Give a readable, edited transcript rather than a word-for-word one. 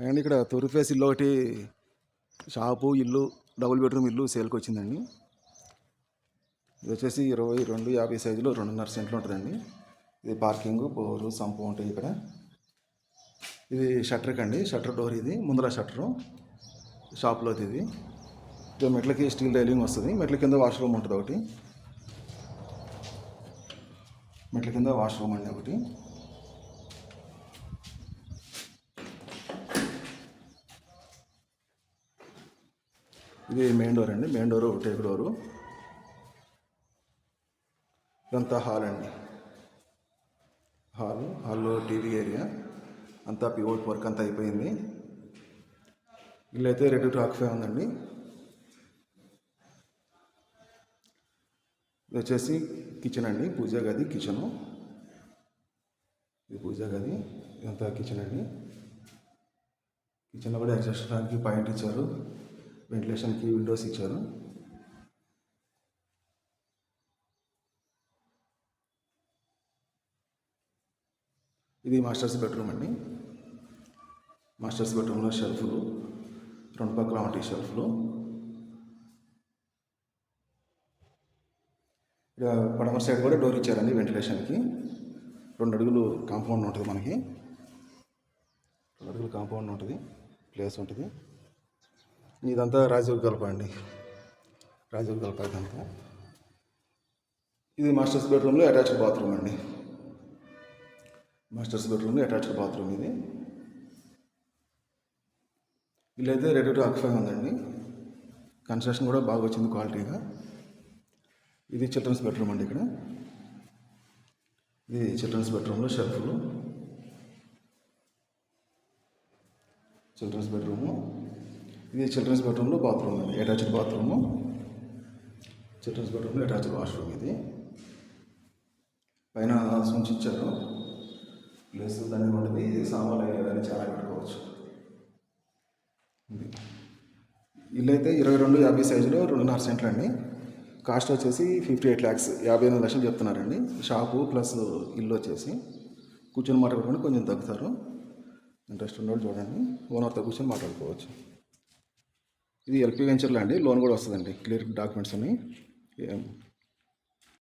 And ఇక్కడ తూర్పు face ఇల్లు ఒకటి షాపు ఇల్లు డబుల్ బెడ్రూమ్ ఇల్లు సేల్కి వచ్చిందండి. ఇది వచ్చేసి 2250 సైజులో 2.5 సెంట్లు ఉంటుందండి. ఇది పార్కింగ్ బోరు సంపు ఉంటాయి ఇక్కడ. ఇది షట్టర్ కండి, షట్టర్ డోర్. ఇది ముందర షట్టరు షాప్లోది. ఇది మెట్లకి స్టీల్ రైలింగ్ వస్తుంది. మెట్ల కింద వాష్రూమ్ ఉంటుంది ఒకటి. మెట్ల కింద వాష్రూమ్ అండి ఒకటి. ఇది మెయిన్ డోర్ అండి. Main door take door. ఇదంతా హాల్ అండి. హాల్లో టీవీ ఏరియా అంతా పివోట్ వర్క్ అంతా అయిపోయింది. ఇల్లు అయితే రెడీ టు ఆక్యుపై ఉందండి. ఇది వచ్చేసి కిచెన్ అండి, పూజా గది కిచెను. ఇది పూజా గది, ఇదంతా కిచెన్ అండి. కిచెన్లో కూడా అడ్జస్ట్ చేయడానికి పాయింట్ ఇచ్చారు, వెంటిలేషన్కి విండోస్ ఇచ్చారు. ఇది మాస్టర్స్ బెడ్రూమ్ అండి. మాస్టర్స్ బెడ్రూమ్లో షెల్ఫ్లు, రెండు పక్కల ఉంటాయి షెల్ఫ్లు. ఇక్కడ పడమర సైడ్ కూడా డోర్ ఇచ్చారండి వెంటిలేషన్కి. 2 అడుగులు కాంపౌండ్ ఉంటుంది మనకి. 2 అడుగులు కాంపౌండ్ ఉంటుంది, ప్లేస్ ఉంటుంది. ఇదంతా రాజయోగ గల్ప అండి, రాజయోగ గల్ప ఇదంతా. ఇది మాస్టర్స్ బెడ్రూమ్లో అటాచ్డ్ బాత్రూమ్ అండి. మాస్టర్స్ బెడ్రూమ్లో అటాచ్డ్ బాత్రూమ్ ఇది. ఇల్లు అయితే రెడీ టు ఆక్యుపై ఉందండి. కన్స్ట్రక్షన్ కూడా బాగా వచ్చింది క్వాలిటీగా. ఇది చిల్డ్రన్స్ బెడ్రూమ్ అండి. ఇక్కడ ఇది చిల్డ్రన్స్ బెడ్రూమ్లో షెల్ఫ్లు. Children's bedroom. ఇది చిల్డ్రన్స్ బెడ్రూమ్లో బాత్రూమ్ అండి, అటాచ్డ్ బాత్రూము. చిల్డ్రన్స్ బెడ్రూమ్లో అటాచ్డ్ వాష్రూమ్. ఇది పైన స్విచ్ ఇచ్చారు, ప్లేస్ దాన్ని ఉంటుంది. సామాన్లు ఏదైనా చాలా పెట్టుకోవచ్చు. ఇల్లు అయితే 2250 సైజులో 2.5 సెంట్లు అండి. కాస్ట్ వచ్చేసి 58 lakhs, 58 లక్షలు చెప్తున్నారండి. షాపు ప్లస్ ఇల్లు వచ్చేసి కూర్చొని మాట్లాడుకుంటే కొంచెం తగ్గుతారు. ఇంట్రెస్ట్ ఉన్నవాళ్ళు చూడండి, ఓనర్తో కూర్చొని మాట్లాడుకోవచ్చు. ఇది ఎల్పి వెంచర్లో అండి, లోన్ కూడా వస్తుందండి. క్లియర్ డాక్యుమెంట్స్ ఉన్నాయి.